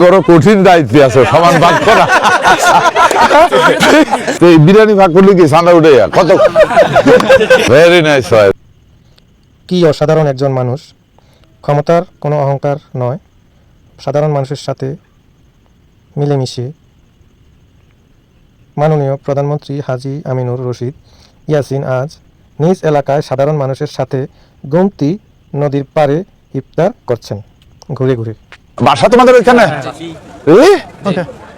বড় কঠিন দায়িত্ব আছে সমান ভাগ করা। এই বিরিয়ানি ভাগ করলে কি ঠান্ডা উঠে যায় কত। ভেরি নাইস হয়। কি অসাধারণ একজন মানুষ, ক্ষমতার কোনো অহংকার নয়, সাধারণ মানুষের সাথে মিলেমিশে মাননীয় প্রধানমন্ত্রী হাজী আমিনুর রশিদ ইয়াসিন আজ নিজ এলাকায় সাধারণ মানুষের সাথে গোমতী নদীর পাড়ে ইফতার করছেন ঘুরে ঘুরে। বাসা তোমাদের ওইখানে?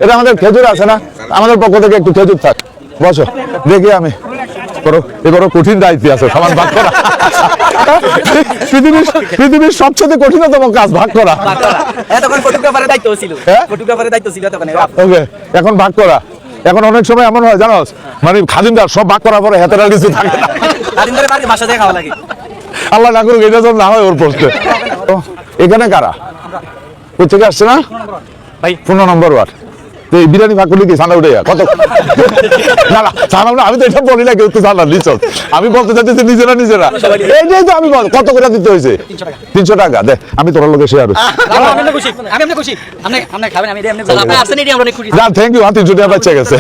এটা আমাদের খেজুর আছে না, আমাদের পক্ষ থেকে একটু খেজুর থাক। বসো দেখি আমি বড় কঠিন দায়িত্ব আছে সমান ভাগ করা। পৃথিবীর সবচেয়ে কঠিনতম কাজ ভাগ করা। ওকে, এখন ভাগ করা। এখন অনেক সময় এমন হয় জানো, মানে খাদিমদার সব ভাগ করার পরে হাতের আর কিছু থাকে না। আল্লাহ না করুক এটা যেন না হয় ওর পোস্টে। এখানে কারা কোথেকে আসছে না ভাই? 15 নম্বর ওয়ার্ড। এই বিরিয়ানি ভাগ করলে কি ঠান্ডা উঠে যায় কত। না না ঠান্ডা না, আমি তো এটা বলি না কেউ তো ঠান্ডা নিচ্ছ। আমি বলতে চাচ্ছি নিজেরা এইটাই তো আমি কত করে দিতে হয়েছে 300 টাকা। দেখ আমি তোর লোকে শেয়ার থ্যাংক ইউ। 300 টাকা বাচ্চা গেছে।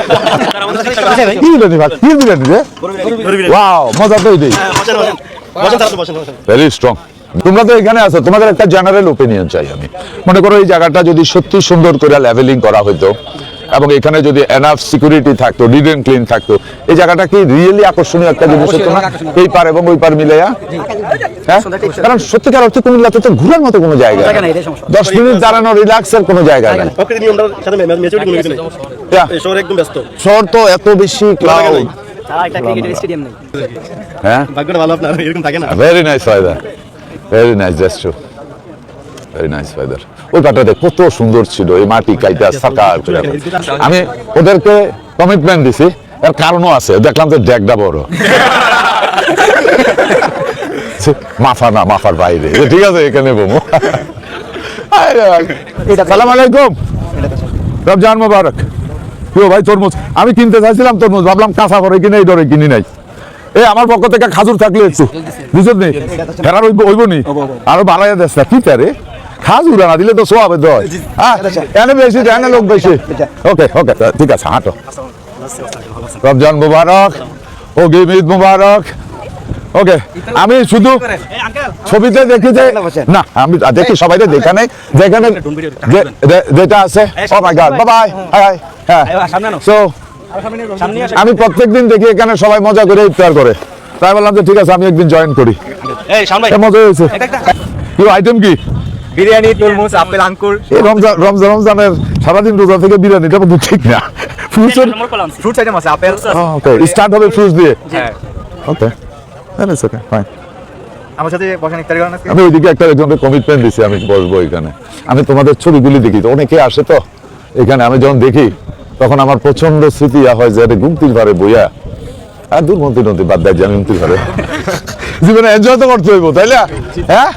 কি বিরিয়ানি ভাগ, কি বিরিয়ানি রে? ওয়াও, মজা তো এটাই। Very strong. তোমরা তো এখানে আছো, তোমাদের একটা জেনারেল ওপিনিয়ন চাই আমি। মনে করো এই জায়গাটা যদি সত্যি সুন্দর করে লেভেলিং করা হতো এবং এখানে যদি এনাফ সিকিউরিটি থাকতো, নিট এন্ড ক্লিন থাকতো, এই জায়গাটা কি রিয়েলি আকর্ষণীয় একটা জিনিস হতো না? এই পার এবং ওই পার মিলাইয়া, হ্যাঁ? কারণ সত্যিকার অর্থে কুমিল্লাতে তো ঘোরার মতো কোনো জায়গা নেই, 10 মিনিট দাঁড়ানো রিল্যাক্সের কোনো জায়গা নেই। শহর তো এত বেশি ক্লাউড। হ্যাঁ, very nice weather, very nice, that's true, very nice weather. ওই পাটাতে কত সুন্দর ছিল, এই মাটি কাইটা সাকা। আমি ওদেরকে কমিটমেন্ট দিছি, এর কারণও আছে, দেখলাম তো ডেকটা বড়। মাফা না, মাফার বাইরে, ঠিক আছে এখানে বমো। সালাম আলাইকুম, রমজান মোবারক। কেউ ভাই তরমুজ আমি কিনতে চাইছিলাম, তরমুজ ভাবলাম কাঁচা পরে কিনে এই ডরে কিনি নাই। এই আমার পক্ষ থেকে খাজুর থাকলে একটু বুঝত নেই, ফেরার হইব নি আরো বাড়াইয়া দেশ না। ঠিক আছে, খাজুর না দিলে তো সোয়াবে দয়। হ্যাঁ, এনে বেশি এনে লোক বেশি। ওকে ওকে, ঠিক আছে, হাঁটো। রমজান মুবারক, ও ঈদ মুবারক। ওকে, আমি শুধু ছবিতে দেখি যে না, আমি দেখি সবাই দেখা নেই যেখানে যেটা আছে। ও মাই গড, বাই বাই, হাই হ্যাঁ। সো আমি প্রত্যেকদিন দেখি এখানে সবাই মজা করে ইফতার করে, তাই বললাম যে ঠিক আছে আমি একদিন জয়েন করি। মজা হয়েছে। কি আইটেম কি? বিরিয়ানি, তরমুজ, আপেল, আঙ্কুর। এই রমজানের সারাদিন রোজা থেকে বিরিয়ানি, এটা কিন্তু ঠিক না। ফ্রুটস আইটেম আছে, আপেল। ওকে, স্টার্ট হবে ফ্রুটস দিয়ে। ওকে, দ্যাটস ওকে, ফাইন। আমার সাথে বসেন ইফতারি করেন আজকে। আমি ওইদিকে একটা একজনকে কমিটমেন্ট দিছি, আমি বসবো এখানে। আমি তোমাদের ছবিগুলি দেখি তো, অনেকে আসে তো এখানে, আমি যখন দেখি তখন আমার প্রচন্ড স্মৃতি হয় যে গুমতির ঘরে বইয়া আর দূরমন্ত্রী নদী বাদ দেয়, আমি গুমতির ঘরে জীবনে এনজয় তো করতে হইব, তাই না? হ্যাঁ,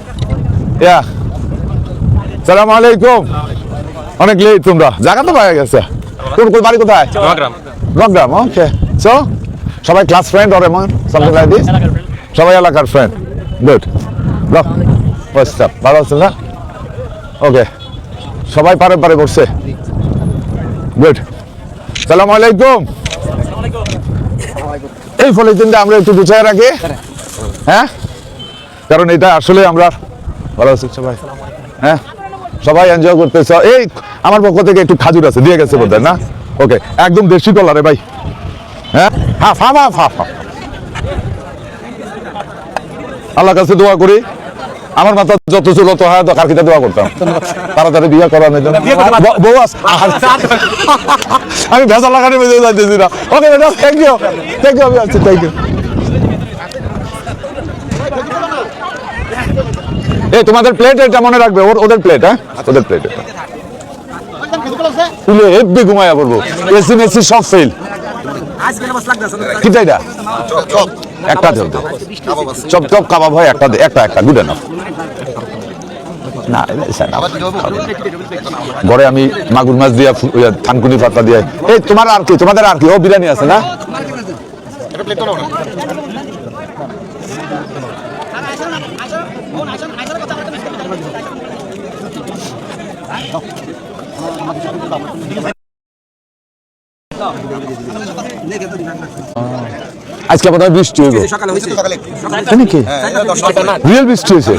ইয়া। সালাম আলাইকুম। অনেক লেট তোমরা, জায়গা তো পাওয়া গেছে। কোন বাড়ি কোথায়? নগরাম। ওকে, সো সবাই ক্লাস ফ্রেন্ড অর এমন সামথিং লাইক দিস? সবাই এলাকার friend. Good. Lock what's up, ভালো আছেন না? ওকে, সবাই পারে পারে বসছে। গুড। সালাম আলাইকুম। এই পলিথিনটা আমরা একটু গুছিয়ে রাখি, হ্যাঁ, কারণ এটা আসলে আমরা ভালো আছি সবাই। হ্যাঁ, সবাই এনজয় করতেছ। এই আমার পক্ষ থেকে একটু খাজুর আছে, দিয়ে গেছে বোধহয় না? ওকে, একদম দেশি কলারে ভাই। হ্যাঁ, half half half half half. আল্লাহর কাছে দোয়া করি আমার মাথা যত ছিল তো হয় দরকার কিটা দোয়া করতাম তাড়াতাড়ি বিয়ে করানোর জন্য। বউ আছে, আমি ভেজা লাগানি বেঁধে যাইতেছি না। ওকে, থ্যাংক ইউ, থ্যাংক ইউ, আমি আসছি, থ্যাংক ইউ। এই তোমাদের প্লেট এটা মনে রাখবে, ওদের প্লেট। হ্যাঁ, ওদের প্লেট এটা তুলে হেব্বি ঘুমাইয়া পড়বো। এসি মেসি সব ফেল। কিটা এটা একটা দেব, চপ চপ কাবাব হয় একটা, একটা গুড এনাফ। না ঘরে আমি মাগুর মাছ দিয়া থানকুনি পাতা দিয়ে। এই তোমার আর কি, তোমাদের আর কি? ও বিরিয়ানি আছে না? আজকে বোধহয় বৃষ্টি হইব। রিয়েল বৃষ্টি হয়েছে।